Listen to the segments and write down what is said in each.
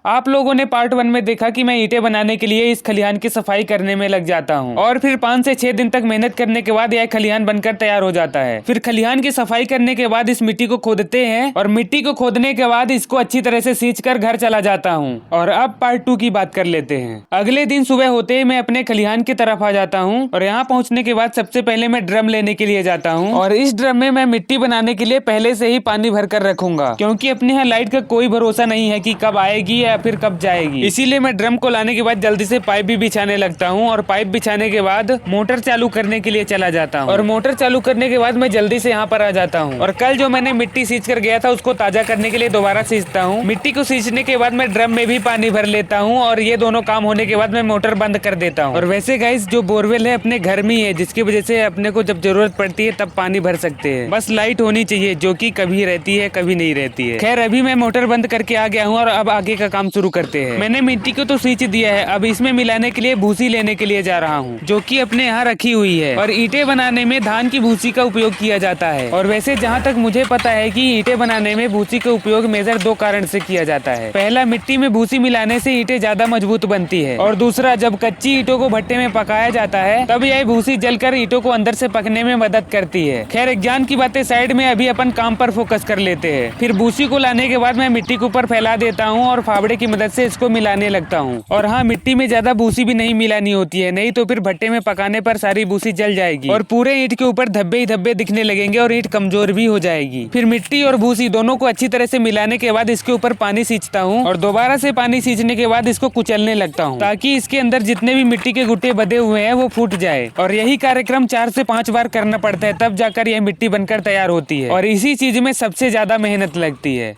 आप लोगों ने पार्ट 1 में देखा कि मैं ईंटें बनाने के लिए इस खलिहान की सफाई करने में लग जाता हूँ और फिर 5 से 6 दिन तक मेहनत करने के बाद यह खलिहान बनकर तैयार हो जाता है। फिर खलिहान की सफाई करने के बाद इस मिट्टी को खोदते हैं और मिट्टी को खोदने के बाद इसको अच्छी तरह से सींच कर घर चला जाता हूँ। और अब पार्ट 2 की बात कर लेते हैं। अगले दिन सुबह होते ही मैं अपने खलिहान की तरफ आ जाता हूँ और यहाँ पहुँचने के बाद सबसे पहले मैं ड्रम लेने के लिए जाता हूँ और इस ड्रम में मैं मिट्टी बनाने के लिए पहले से ही पानी भर कर रखूंगा, क्योंकि अपने यहाँ लाइट का कोई भरोसा नहीं है कि कब आएगी या फिर कब जाएगी। इसीलिए मैं ड्रम को लाने के बाद जल्दी से पाइप भी बिछाने लगता हूँ और पाइप बिछाने के बाद मोटर चालू करने के लिए चला जाता हूँ और मोटर चालू करने के बाद मैं जल्दी से यहाँ पर आ जाता हूँ और कल जो मैंने मिट्टी सींच कर गया था उसको ताजा करने के लिए दोबारा सींचता हूँ। मिट्टी को सींचने के बाद मैं ड्रम में भी पानी भर लेता हूँ और ये दोनों काम होने के बाद मैं मोटर बंद कर देता हूँ। और वैसे गाइस जो बोरवेल है अपने घर में ही है, जिसकी वजह से अपने को जब जरूरत पड़ती है तब पानी भर सकते हैं। बस लाइट होनी चाहिए, जो कि कभी रहती है कभी नहीं रहती है। खैर अभी मैं मोटर बंद करके आ गया हूँ और अब आगे का काम शुरू करते हैं। मैंने मिट्टी को तो सींच दिया है, अब इसमें मिलाने के लिए भूसी लेने के लिए जा रहा हूँ, जो कि अपने यहाँ रखी हुई है। और ईंटें बनाने में धान की भूसी का उपयोग किया जाता है। और वैसे जहाँ तक मुझे पता है कि ईंटें बनाने में भूसी का उपयोग मेजर 2 कारण से किया जाता है। पहला, मिट्टी में भूसी मिलाने से ईंटें ज्यादा मजबूत बनती है और दूसरा, जब कच्ची ईंटों को भट्टे में पकाया जाता है तब यह भूसी जलकर ईंटों को अंदर से पकने में मदद करती है। खैर ज्ञान की बातें साइड में, अभी अपन काम पर फोकस कर लेते हैं। फिर भूसी को लाने के बाद मैं मिट्टी के ऊपर फैला देता हूँ और फावड़े की मदद से इसको मिलाने लगता हूँ। और हाँ, मिट्टी में ज्यादा भूसी भी नहीं मिलानी होती है, नहीं तो फिर भट्टे में पकाने पर सारी भूसी जल जाएगी और पूरे ईंट के ऊपर धब्बे ही धब्बे दिखने लगेंगे और ईंट कमजोर भी हो जाएगी। फिर मिट्टी और भूसी दोनों को अच्छी तरह से मिलाने के बाद इसके ऊपर पानी सींचता हूँ और दोबारा से पानी सींचने के बाद इसको कुचलने लगता हूँ, ताकि इसके अंदर जितने भी मिट्टी के गुट्टे बंधे हुए हैं वो फूट जाए। और यही कार्यक्रम 4 से 5 बार करना पड़ता है, तब जाकर यह मिट्टी बनकर तैयार होती है और इसी चीज में सबसे ज्यादा मेहनत लगती है।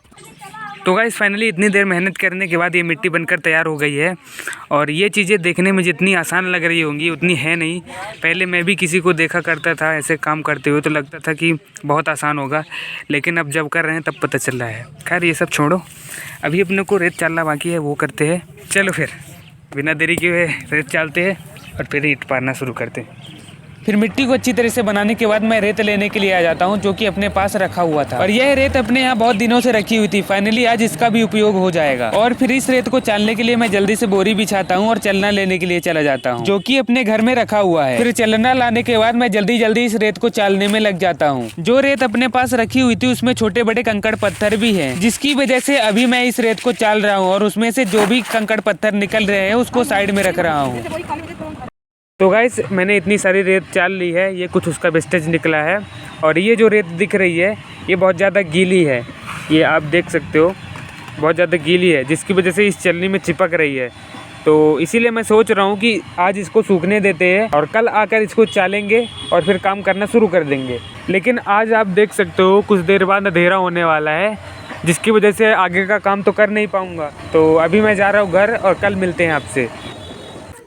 तो गाइस फाइनली इतनी देर मेहनत करने के बाद ये मिट्टी बनकर तैयार हो गई है। और ये चीज़ें देखने में जितनी आसान लग रही होंगी उतनी है नहीं। पहले मैं भी किसी को देखा करता था ऐसे काम करते हुए, तो लगता था कि बहुत आसान होगा, लेकिन अब जब कर रहे हैं तब पता चल रहा है। खैर ये सब छोड़ो, अभी अपने को रेत चालना बाकी है, वो करते हैं। चलो फिर बिना देरी के रेत चालते हैं और फिर ईंट पारना शुरू करते हैं। फिर मिट्टी को अच्छी तरह से बनाने के बाद मैं रेत लेने के लिए आ जाता हूँ, जो कि अपने पास रखा हुआ था। और यह रेत अपने यहाँ बहुत दिनों से रखी हुई थी, फाइनली आज इसका भी उपयोग हो जाएगा। और फिर इस रेत को चालने के लिए मैं जल्दी से बोरी बिछाता हूँ और चलना लेने के लिए चला जाता हूँ, जो कि अपने घर में रखा हुआ है। फिर चलना लाने के बाद मैं जल्दी जल्दी इस रेत को चालने में लग जाता हूँ। जो रेत अपने पास रखी हुई थी उसमें छोटे बड़े कंकड़ पत्थर भी है, जिसकी वजह से अभी मैं इस रेत को चाल रहा हूँ और उसमें से जो भी कंकड़ पत्थर निकल रहे हैं उसको साइड में रख रहा हूँ। तो गाइस मैंने इतनी सारी रेत चाल ली है, ये कुछ उसका वेस्टेज निकला है। और ये जो रेत दिख रही है ये बहुत ज़्यादा गीली है, ये आप देख सकते हो बहुत ज़्यादा गीली है, जिसकी वजह से इस चलनी में चिपक रही है। तो इसीलिए मैं सोच रहा हूँ कि आज इसको सूखने देते हैं और कल आकर इसको चालेंगे और फिर काम करना शुरू कर देंगे। लेकिन आज आप देख सकते हो कुछ देर बाद अंधेरा होने वाला है, जिसकी वजह से आगे का काम तो कर नहीं पाऊँगा। तो अभी मैं जा रहा हूँ घर और कल मिलते हैं आपसे।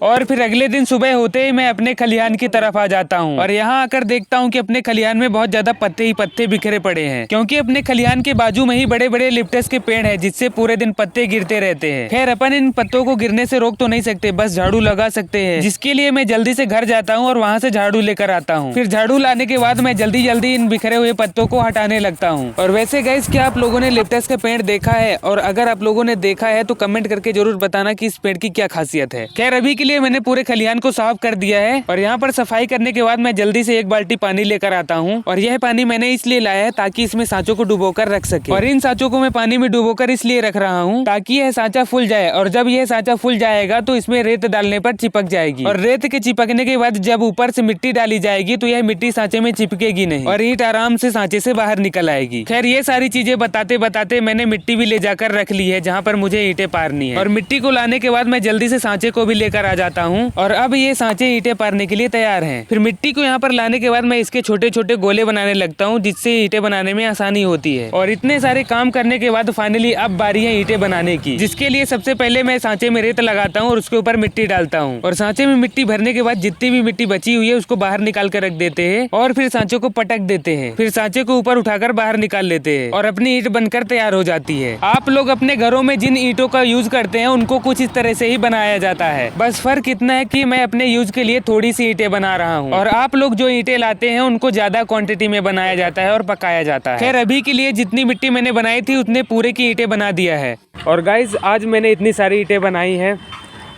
और फिर अगले दिन सुबह होते ही मैं अपने खलिहान की तरफ आ जाता हूँ और यहाँ आकर देखता हूँ कि अपने खलिहान में बहुत ज्यादा पत्ते ही पत्ते बिखरे पड़े हैं, क्योंकि अपने खलिहान के बाजू में ही बड़े बड़े लिप्टस के पेड़ हैं, जिससे पूरे दिन पत्ते गिरते रहते हैं। खैर अपन इन पत्तों को गिरने से रोक तो नहीं सकते, बस झाड़ू लगा सकते हैं, जिसके लिए मैं जल्दी से घर जाता हूँ और वहाँ से झाड़ू लेकर आता हूँ। फिर झाड़ू लाने के बाद मैं जल्दी जल्दी इन बिखरे हुए पत्तों को हटाने लगता हूँ। और वैसे गाइस क्या आप लोगों ने लिप्टस का पेड़ देखा है? और अगर आप लोगों ने देखा है तो कमेंट करके जरूर बताना कि इस पेड़ की क्या खासियत है। खैर अभी के लिए मैंने पूरे खलिहान को साफ कर दिया है और यहाँ पर सफाई करने के बाद मैं जल्दी से 1 बाल्टी पानी लेकर आता हूँ। और यह पानी मैंने इसलिए लाया है ताकि इसमें सांचों को डुबोकर रख सके। और इन सांचों को मैं पानी में डुबोकर इसलिए रख रहा हूँ ताकि यह सांचा फूल जाए, और जब यह सांचा फूल जाएगा तो इसमें रेत डालने पर चिपक जाएगी। और रेत के चिपकने के बाद जब ऊपर से मिट्टी डाली जाएगी तो यह मिट्टी सांचे में चिपकेगी नहीं और ईंट आराम से सांचे से बाहर निकल आएगी। खैर ये सारी चीजें बताते बताते मैंने मिट्टी भी ले जाकर रख ली है जहाँ पर मुझे ईंटें पारनी है। और मिट्टी को लाने के बाद मैं जल्दी से सांचे को भी लेकर आ जाता हूँ और अब ये सांचे ईंटें पारने के लिए तैयार हैं। फिर मिट्टी को यहाँ पर लाने के बाद मैं इसके छोटे छोटे गोले बनाने लगता हूँ, जिससे ईंटें बनाने में आसानी होती है। और इतने सारे काम करने के बाद फाइनली अब बारी है ईंटें बनाने की, जिसके लिए सबसे पहले मैं सांचे में रेत लगाता हूँ और उसके ऊपर मिट्टी डालता हूँ। और सांचे में मिट्टी भरने के बाद जितनी भी मिट्टी बची हुई है उसको बाहर निकाल कर रख देते हैं और फिर सांचे को पटक देते हैं। फिर सांचे को ऊपर उठाकर बाहर निकाल लेते हैं और अपनी ईंट बनकर तैयार हो जाती है। आप लोग अपने घरों में जिन ईंटों का यूज करते हैं उनको कुछ इस तरह से ही बनाया जाता है, बस फर्क इतना है कि मैं अपने यूज के लिए थोड़ी सी ईंटें बना रहा हूँ और आप लोग जो ईंटें लाते हैं उनको ज्यादा क्वांटिटी में बनाया जाता है और पकाया जाता है। खैर अभी के लिए जितनी मिट्टी मैंने बनाई थी उतने पूरे की ईंटें बना दिया है। और गाइज आज मैंने इतनी सारी ईंटें बनाई हैं।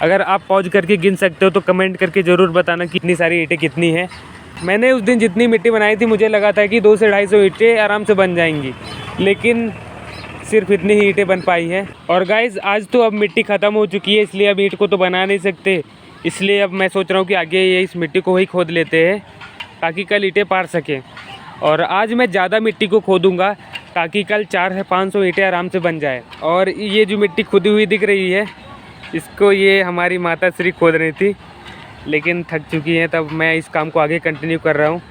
अगर आप पॉज करके गिन सकते हो तो कमेंट करके ज़रूर बताना कितनी सारी ईंटें कितनी है। मैंने उस दिन जितनी मिट्टी बनाई थी मुझे लगा था कि 200 से 250 ईंटें आराम से बन जाएंगी, लेकिन सिर्फ इतनी ही ईंटें बन पाई हैं। और गाइज आज तो अब मिट्टी ख़त्म हो चुकी है, इसलिए अब ईंट को तो बना नहीं सकते। इसलिए अब मैं सोच रहा हूँ कि आगे ये इस मिट्टी को ही खोद लेते हैं ताकि कल ईंटें पार सकें। और आज मैं ज़्यादा मिट्टी को खोदूँगा ताकि कल 400 से 500 ईंटें आराम से बन जाए। और ये जो मिट्टी खुदी हुई दिख रही है इसको ये हमारी माता श्री खोद रही थी, लेकिन थक चुकी हैं, तब मैं इस काम को आगे कंटिन्यू कर रहा हूँ।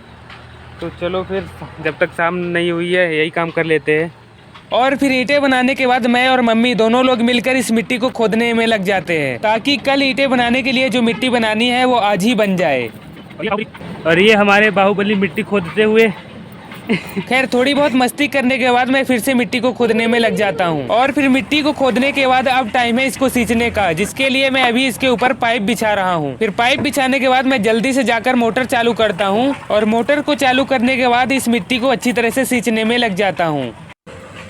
तो चलो फिर जब तक शाम नहीं हुई है यही काम कर लेते हैं। और फिर ईंटें बनाने के बाद मैं और मम्मी दोनों लोग मिलकर इस मिट्टी को खोदने में लग जाते हैं ताकि कल ईंटें बनाने के लिए जो मिट्टी बनानी है वो आज ही बन जाए। और ये हमारे बाहुबली मिट्टी खोदते हुए खैर थोड़ी बहुत मस्ती करने के बाद मैं फिर से मिट्टी को खोदने में लग जाता हूँ। और फिर मिट्टी को खोदने के बाद अब टाइम है इसको सींचने का, जिसके लिए मैं अभी इसके ऊपर पाइप बिछा रहा हूँ। फिर पाइप बिछाने के बाद मैं जल्दी से जाकर मोटर चालू करता हूँ और मोटर को चालू करने के बाद इस मिट्टी को अच्छी तरह से सींचने में लग जाता हूँ।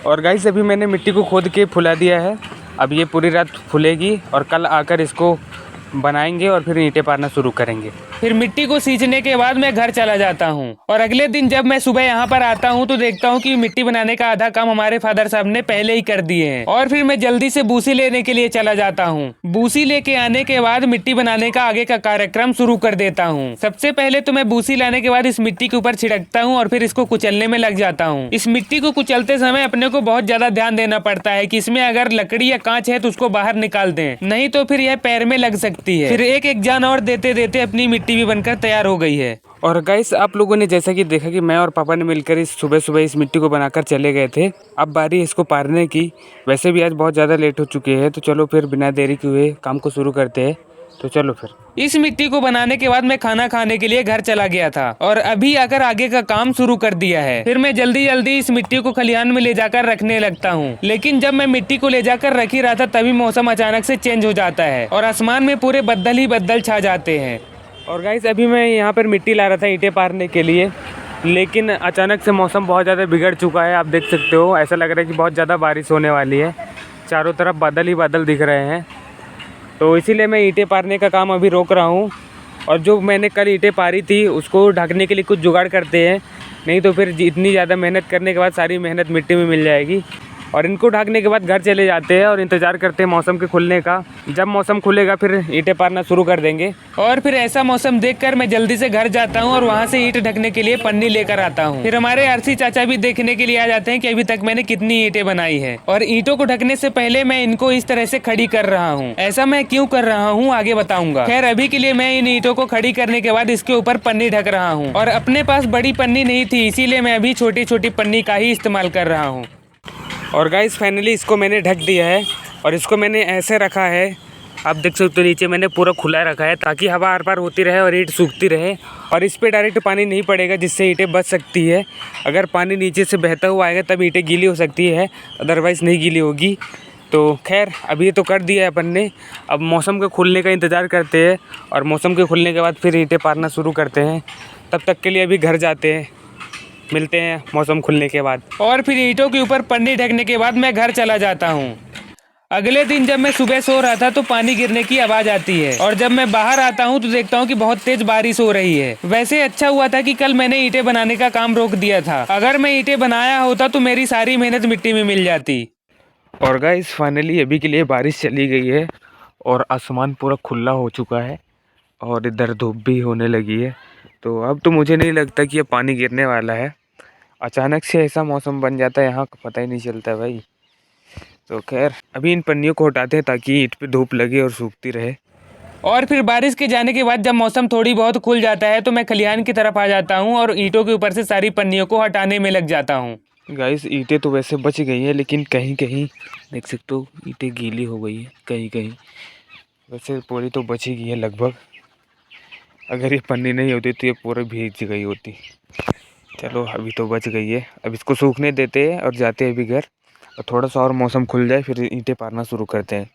और गाइस अभी मैंने मिट्टी को खोद के फुला दिया है। अब ये पूरी रात फूलेगी और कल आकर इसको बनाएंगे और फिर ईंटें पारना शुरू करेंगे। फिर मिट्टी को सींचने के बाद मैं घर चला जाता हूँ। और अगले दिन जब मैं सुबह यहाँ पर आता हूँ तो देखता हूँ कि मिट्टी बनाने का आधा काम हमारे फादर साहब ने पहले ही कर दिए हैं। और फिर मैं जल्दी से बूसी लेने के लिए चला जाता हूँ। बूसी लेके आने के बाद मिट्टी बनाने का आगे का कार्यक्रम शुरू कर देता हूँ। सबसे पहले तो मैं बूसी लाने के बाद इस मिट्टी के ऊपर छिड़कता हूँ और फिर इसको कुचलने में लग जाता हूँ। इस मिट्टी को कुचलते समय अपने को बहुत ज्यादा ध्यान देना पड़ता है कि इसमें अगर लकड़ी या कांच है तो उसको बाहर निकाल दें, नहीं तो फिर यह पैर में लग सकती है। फिर एक एक जान और देते देते अपनी मिट्टी भी बनकर तैयार हो गई है। और गाइस आप लोगों ने जैसा कि देखा कि मैं और पापा ने मिलकर इस सुबह सुबह इस मिट्टी को बनाकर चले गए थे। अब बारी है इसको पारने की। वैसे भी आज बहुत ज़्यादा लेट हो चुके हैं, तो चलो फिर बिना देरी के हुए काम को शुरू करते हैं। तो चलो फिर। इस मिट्टी को बनाने के बाद मैं खाना खाने के लिए घर चला गया था और अभी आकर आगे का काम शुरू कर दिया है। फिर मैं जल्दी जल्दी इस मिट्टी को खलिहान में ले जाकर रखने लगता हूँ। लेकिन जब मैं मिट्टी को ले जाकर रख ही रहा था तभी मौसम अचानक से चेंज हो जाता है और आसमान में पूरे बदल ही बदल छा जाते हैं। और गाइस अभी मैं यहाँ पर मिट्टी ला रहा था ईंटें पारने के लिए, लेकिन अचानक से मौसम बहुत ज़्यादा बिगड़ चुका है। आप देख सकते हो, ऐसा लग रहा है कि बहुत ज़्यादा बारिश होने वाली है। चारों तरफ बादल ही बादल दिख रहे हैं, तो इसीलिए मैं ईंटें पारने का काम अभी रोक रहा हूँ। और जो मैंने कल ईंटें पारी थी उसको ढकने के लिए कुछ जुगाड़ करते हैं, नहीं तो फिर इतनी ज़्यादा मेहनत करने के बाद सारी मेहनत मिट्टी में मिल जाएगी। और इनको ढकने के बाद घर चले जाते हैं और इंतज़ार करते हैं मौसम के खुलने का। जब मौसम खुलेगा फिर ईंटें पारना शुरू कर देंगे। और फिर ऐसा मौसम देखकर मैं जल्दी से घर जाता हूँ और वहाँ से ईंट ढकने के लिए पन्नी लेकर आता हूँ। फिर हमारे आरसी चाचा भी देखने के लिए आ जाते हैं कि अभी तक मैंने कितनी ईंटें बनाई है। और ईंटों को ढकने से पहले मैं इनको इस तरह से खड़ी कर रहा हूँ। ऐसा मैं क्यों कर रहा हूँ आगे बताऊंगा। खैर अभी के लिए मैं इन ईंटों को खड़ी करने के बाद इसके ऊपर पन्नी ढक रहा हूँ। और अपने पास बड़ी पन्नी नहीं थी, इसीलिए मैं अभी छोटी छोटी पन्नी का ही इस्तेमाल कर रहा हूँ। और गाइस फाइनली इसको मैंने ढक दिया है और इसको मैंने ऐसे रखा है, आप देख सकते हो नीचे मैंने पूरा खुला रखा है ताकि हवा आर पार होती रहे और ईंट सूखती रहे। और इस पे डायरेक्ट पानी नहीं पड़ेगा जिससे ईंटें बच सकती है। अगर पानी नीचे से बहता हुआ आएगा तब ईंटें गीली हो सकती है, अदरवाइज़ नहीं गीली होगी। तो खैर अभी तो कर दिया है अपन ने, अब मौसम के खुलने का इंतज़ार करते हैं और मौसम के खुलने के बाद फिर ईंटें पारना शुरू करते हैं। तब तक के लिए अभी घर जाते हैं, मिलते हैं मौसम खुलने के बाद। और फिर ईंटों के ऊपर पन्नी ढकने के बाद मैं घर चला जाता हूँ। अगले दिन जब मैं सुबह सो रहा था तो पानी गिरने की आवाज़ आती है और जब मैं बाहर आता हूँ तो देखता हूँ कि बहुत तेज बारिश हो रही है। वैसे अच्छा हुआ था कि कल मैंने ईंटें बनाने का काम रोक दिया था, अगर मैं ईंटें बनाया होता तो मेरी सारी मेहनत मिट्टी में मिल जाती। और गाइस फाइनली अभी के लिए बारिश चली गई है और आसमान पूरा खुला हो चुका है और इधर धूप भी होने लगी है। तो अब तो मुझे नहीं लगता कि ये पानी गिरने वाला है। अचानक से ऐसा मौसम बन जाता है यहाँ का पता ही नहीं चलता भाई। तो खैर अभी इन पन्नियों को हटाते हैं ताकि ईंट पे धूप लगे और सूखती रहे। और फिर बारिश के जाने के बाद जब मौसम थोड़ी बहुत खुल जाता है तो मैं खलिहान की तरफ आ जाता हूँ और ईंटों के ऊपर से सारी पन्नियों को हटाने में लग जाता हूँ। गाइस ईंटें तो वैसे बच गई हैं, लेकिन कहीं कहीं देख सकते हो ईंटें गीली हो गई है कहीं कहीं। वैसे पूरी तो बच ही गई है लगभग। अगर ये पन्नी नहीं होती तो ये पूरी भीग गई होती। चलो अभी तो बच गई है, अब इसको सूखने देते हैं और जाते हैं अभी घर। और थोड़ा सा और मौसम खुल जाए फिर ईंटें पारना शुरू करते हैं।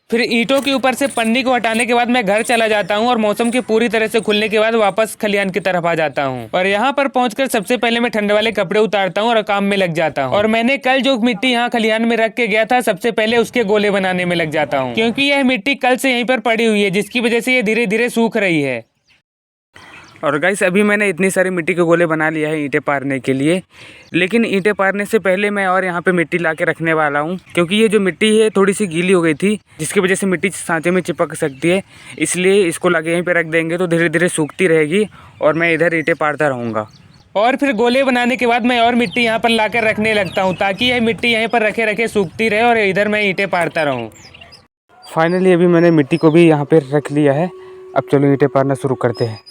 फिर ईंटों के ऊपर से पन्नी को हटाने के बाद मैं घर चला जाता हूँ और मौसम के पूरी तरह से खुलने के बाद वापस खलिहान की तरफ आ जाता हूँ। और यहाँ पर पहुंचकर सबसे पहले मैं ठंडे वाले कपड़े उतारता हूँ और काम में लग जाता हूँ। और मैंने कल जो मिट्टी यहाँ खलिहान में रख के गया था, सबसे पहले उसके गोले बनाने में लग जाता हूँ, क्योंकि यह मिट्टी कल से यहीं पर पड़ी हुई है, जिसकी वजह से ये धीरे धीरे सूख रही है। और गाइस अभी मैंने इतनी सारी मिट्टी के गोले बना लिया है ईंटें पारने के लिए, लेकिन ईंटें पारने से पहले मैं और यहाँ पे मिट्टी ला के रखने वाला हूँ, क्योंकि ये जो मिट्टी है थोड़ी सी गीली हो गई थी, जिसकी वजह से मिट्टी सांचे में चिपक सकती है। इसलिए इसको ला के यहीं पर रख देंगे तो धीरे धीरे सूखती रहेगी और मैं इधर ईंटें पारता रहूँगा। और फिर गोले बनाने के बाद मैं और मिट्टी यहाँ पर ला कर रखने लगता हूँ, ताकि यह मिट्टी यहीं पर रखे रखे सूखती रहे और इधर मैं ईंटें पारता रहूँ। फाइनली अभी मैंने मिट्टी को भी यहाँ पर रख लिया है। अब चलो ईंटें पारना शुरू करते हैं।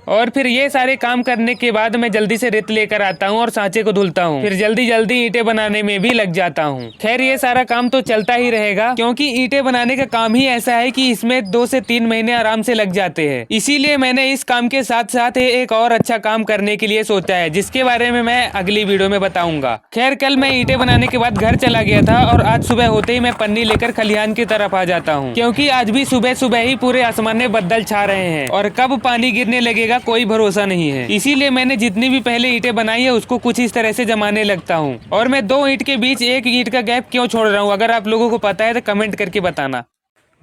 और फिर ये सारे काम करने के बाद मैं जल्दी से रेत लेकर आता हूँ और सांचे को धुलता हूँ। फिर जल्दी जल्दी ईंटें बनाने में भी लग जाता हूँ। खैर ये सारा काम तो चलता ही रहेगा, क्योंकि ईंटें बनाने का काम ही ऐसा है कि इसमें 2 से 3 महीने आराम से लग जाते हैं। इसीलिए मैंने इस काम के साथ साथ एक और अच्छा काम करने के लिए सोचा है, जिसके बारे में मैं अगली वीडियो में बताऊंगा। खैर कल मैं ईंटें बनाने के बाद घर चला गया था और आज सुबह होते ही मैं पन्नी लेकर खलिहान की तरफ आ जाता हूँ, क्योंकि आज भी सुबह सुबह ही पूरे आसमान में बादल छा रहे हैं और कब पानी गिरने लगेगा कोई भरोसा नहीं है। इसीलिए मैंने जितनी भी पहले ईंटें बनाई है उसको कुछ इस तरह से जमाने लगता हूँ। और मैं 2 ईंट के बीच 1 ईंट का गैप क्यों छोड़ रहा हूँ, अगर आप लोगों को पता है तो कमेंट करके बताना।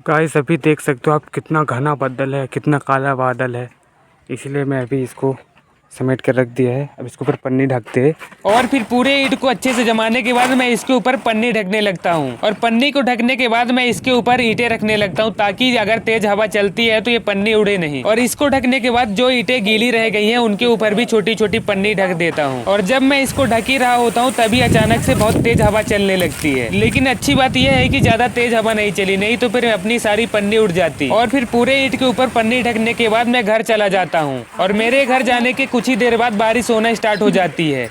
गाइस अभी देख सकते हो आप कितना घना बादल है, कितना काला बादल है, इसलिए मैं अभी इसको समेट कर रख दिया है। अब इसके ऊपर पन्नी ढकते हैं और फिर पूरे ईंट को अच्छे से जमाने के बाद मैं इसके ऊपर पन्नी ढकने लगता हूँ। और पन्नी को ढकने के बाद मैं इसके ऊपर ईंटें रखने लगता हूँ, ताकि अगर तेज हवा चलती है तो ये पन्नी उड़े नहीं। और इसको ढकने के बाद जो ईंटें गीली रह गई हैं उनके ऊपर भी छोटी छोटी पन्नी ढक देता हूँ। और जब मैं इसको ढक ही रहा होता हूँ तभी अचानक से बहुत तेज हवा चलने लगती है। लेकिन अच्छी बात यह है कि ज्यादा तेज हवा नहीं चली, नहीं तो फिर अपनी सारी पन्नी उड़ जाती। और फिर पूरे ईंट के ऊपर पन्नी ढकने के बाद मैं घर चला जाता हूँ। और मेरे घर जाने के कुछ ही देर बाद बारिश होना स्टार्ट हो जाती है।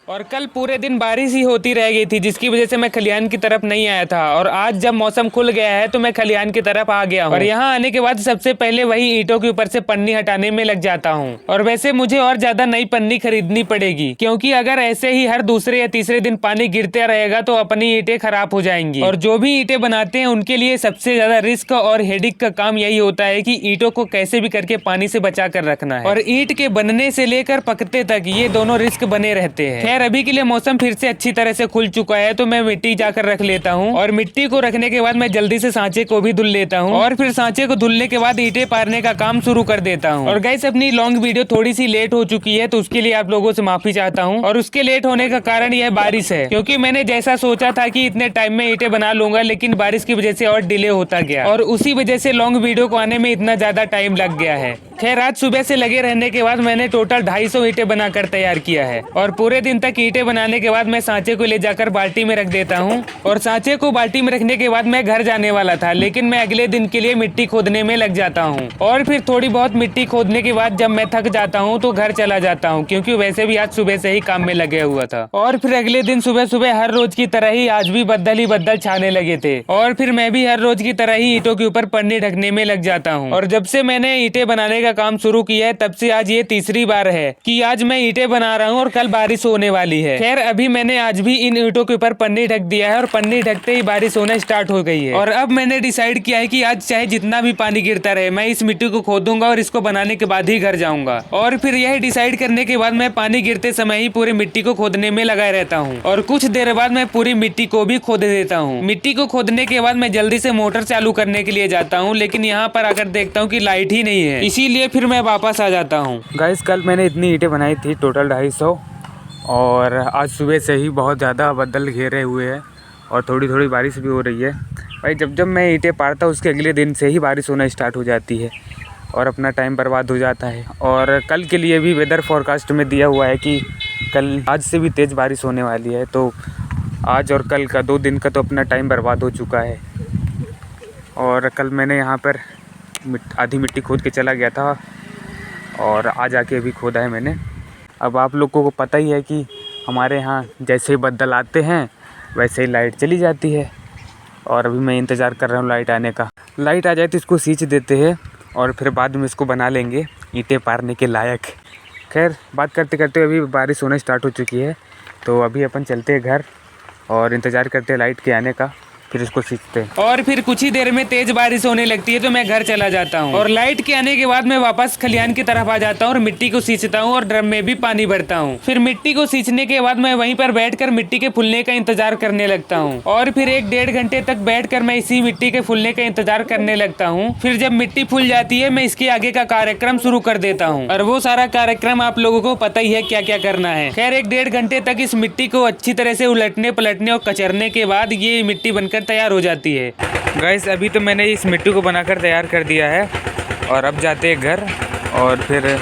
और कल पूरे दिन बारिश ही होती रह गई थी, जिसकी वजह से मैं खलिहान की तरफ नहीं आया था। और आज जब मौसम खुल गया है तो मैं खलिहान की तरफ आ गया हूँ। और यहाँ आने के बाद सबसे पहले वही ईंटों के ऊपर से पन्नी हटाने में लग जाता हूँ। और वैसे मुझे और ज्यादा नई पन्नी खरीदनी पड़ेगी, क्योंकि अगर ऐसे ही हर दूसरे या तीसरे दिन पानी गिरता रहेगा तो अपनी ईंटें खराब हो जाएंगी। और जो भी ईंटें बनाते हैं उनके लिए सबसे ज्यादा रिस्क और हेडिक का काम यही होता है कि ईंटों को कैसे भी करके पानी से बचा कर रखना है। और ईंट के बनने से लेकर पकते तक ये दोनों रिस्क बने रहते हैं। खैर अभी के लिए मौसम फिर से अच्छी तरह से खुल चुका है, तो मैं मिट्टी जाकर रख लेता हूँ। और मिट्टी को रखने के बाद मैं जल्दी से सांचे को भी धुल लेता हूँ। और फिर सांचे को धुलने के बाद ईंटें पारने का काम शुरू कर देता हूँ। और गाइस अपनी लॉन्ग वीडियो थोड़ी सी लेट हो चुकी है, तो उसके लिए आप लोगों से माफी चाहता हूँ। और उसके लेट होने का कारण यह बारिश है, क्योंकि मैंने जैसा सोचा था कि इतने टाइम में ईंटें बना लूंगा, लेकिन बारिश की वजह से और डिले होता गया और उसी वजह से लॉन्ग वीडियो को आने में इतना ज्यादा टाइम लग गया है। खैर आज सुबह से लगे रहने के बाद मैंने टोटल 250 ईंटें बनाकर तैयार किया है। और पूरे दिन तक ईंटें बनाने के बाद मैं सांचे को ले जाकर बाल्टी में रख देता हूँ। और सांचे को बाल्टी में रखने के बाद मैं घर जाने वाला था, लेकिन मैं अगले दिन के लिए मिट्टी खोदने में लग जाता हूँ। और फिर थोड़ी बहुत मिट्टी खोदने के बाद जब मैं थक जाता हूँ तो घर चला जाता हूँ, क्योंकि वैसे भी आज सुबह से ही काम में लगे हुआ था। और फिर अगले दिन सुबह सुबह हर रोज की तरह ही आज भी बद्दल ही बद्दल छाने लगे थे। और फिर मैं भी हर रोज की तरह ही ईंटों के ऊपर पन्नी ढकने में लग जाता हूँ। और जब से मैंने ईंटें बनाने का काम शुरू किया है तब से आज ये तीसरी बार है कि आज मैं ईंटें बना रहा हूँ और कल बारिश होने वाली है। खैर अभी मैंने आज भी इन ईंटों के ऊपर पन्नी ढक दिया है और पन्नी ढकते ही बारिश होना स्टार्ट हो गई है। और अब मैंने डिसाइड किया है कि आज चाहे जितना भी पानी गिरता रहे मैं इस मिट्टी को खोदूंगा और इसको बनाने के बाद ही घर जाऊंगा। और फिर यह डिसाइड करने के बाद मैं पानी गिरते समय ही पूरी मिट्टी को खोदने में लगा रहता हूँ। और कुछ देर बाद मैं पूरी मिट्टी को भी खोद देता हूँ। मिट्टी को खोदने के बाद मैं जल्दी से मोटर चालू करने के लिए जाता हूँ, लेकिन यहाँ पर आकर देखता हूँ कि लाइट ही नहीं है, इसीलिए फिर मैं वापस आ जाता हूँ। गाइस कल मैंने इतनी ईंटें बनाई थी टोटल 250, और आज सुबह से ही बहुत ज़्यादा बादल घेरे हुए हैं और थोड़ी थोड़ी बारिश भी हो रही है। भाई जब मैं ईंटें पारता हूँ उसके अगले दिन से ही बारिश होना स्टार्ट हो जाती है और अपना टाइम बर्बाद हो जाता है। और कल के लिए भी वेदर फोरकास्ट में दिया हुआ है कि कल आज से भी तेज़ बारिश होने वाली है, तो आज और कल का 2 दिन का तो अपना टाइम बर्बाद हो चुका है। और कल मैंने यहाँ पर आधी मिट्टी खोद के चला गया था और आज आके अभी खोदा है मैंने। अब आप लोगों को पता ही है कि हमारे यहाँ जैसे ही बादल आते हैं वैसे ही लाइट चली जाती है। और अभी मैं इंतज़ार कर रहा हूँ लाइट आने का। लाइट आ जाए तो इसको सींच देते हैं और फिर बाद में इसको बना लेंगे ईंटें पारने के लायक। खैर बात करते करते अभी बारिश होना स्टार्ट हो चुकी है, तो अभी अपन चलते हैं घर और इंतज़ार करते हैं लाइट के आने का। फिर इसको सींचते हैं और फिर कुछ ही देर में तेज बारिश होने लगती है तो मैं घर चला जाता हूँ और लाइट के आने के बाद मैं वापस खलिहान की तरफ आ जाता हूँ और मिट्टी को सींचता हूँ और ड्रम में भी पानी भरता हूँ। फिर मिट्टी को सींचने के बाद मैं वहीं पर बैठकर मिट्टी के फूलने का इंतजार करने लगता हूँ और फिर 1-1.5 घंटे तक बैठकर मैं इसी मिट्टी के फूलने का इंतजार करने लगता हूँ। फिर जब मिट्टी फूल जाती है मैं इसके आगे का कार्यक्रम शुरू कर देता हूँ और वो सारा कार्यक्रम आप लोगों को पता ही है क्या क्या करना है। खैर 1-1.5 घंटे तक इस मिट्टी को अच्छी तरह से उलटने पलटने और कचरने के बाद ये मिट्टी बनकर तैयार हो जाती है। गाइस अभी तो मैंने इस मिट्टी को बनाकर तैयार कर दिया है और अब जाते हैं घर और फिर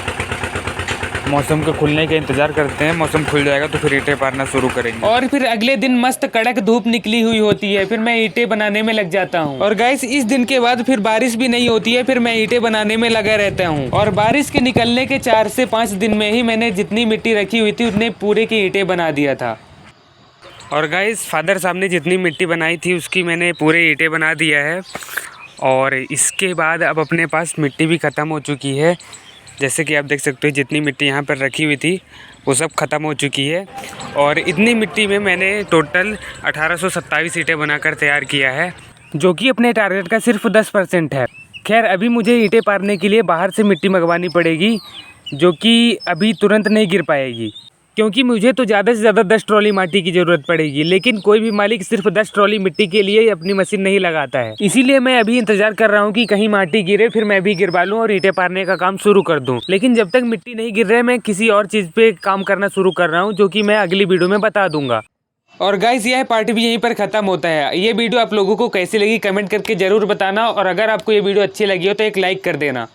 मौसम के खुलने का इंतजार करते हैं। मौसम खुल जाएगा तो फिर ईंटें पारना शुरू करेंगे और फिर अगले दिन मस्त कड़क धूप निकली हुई होती है। फिर मैं ईंटें बनाने में लग जाता हूँ और गाइस इस दिन के बाद फिर बारिश भी नहीं होती है। फिर मैं ईंटें बनाने में लगा रहता हूँ और बारिश के निकलने के 4 से 5 दिन में ही मैंने जितनी मिट्टी रखी हुई थी उतने पूरे की ईंटें बना दिया था। और गाइस फादर साहब ने जितनी मिट्टी बनाई थी उसकी मैंने पूरे ईंटें बना दिया है और इसके बाद अब अपने पास मिट्टी भी ख़त्म हो चुकी है। जैसे कि आप देख सकते हो जितनी मिट्टी यहाँ पर रखी हुई थी वो सब ख़त्म हो चुकी है और इतनी मिट्टी में मैंने टोटल 1827 ईंटें बनाकर तैयार किया है जो कि अपने टारगेट का सिर्फ 10% है। खैर अभी मुझे ईंटें पारने के लिए बाहर से मिट्टी मंगवानी पड़ेगी जो कि अभी तुरंत नहीं गिर पाएगी क्योंकि मुझे तो ज़्यादा से ज़्यादा 10 ट्रॉली माटी की ज़रूरत पड़ेगी। लेकिन कोई भी मालिक सिर्फ 10 ट्रॉली मिट्टी के लिए अपनी मशीन नहीं लगाता है। इसीलिए मैं अभी इंतजार कर रहा हूँ कि कहीं माटी गिरे फिर मैं भी गिरवा लूँ और ईंटें पारने का काम शुरू कर दूँ। लेकिन जब तक मिट्टी नहीं गिर रहा है मैं किसी और चीज़ पे काम करना शुरू कर रहा हूँ जो कि मैं अगली वीडियो में बता दूंगा। और गाइस यह पार्ट भी यहीं पर ख़त्म होता है। ये वीडियो आप लोगों को कैसी लगी कमेंट करके ज़रूर बताना और अगर आपको ये वीडियो अच्छी लगी हो तो एक लाइक कर देना।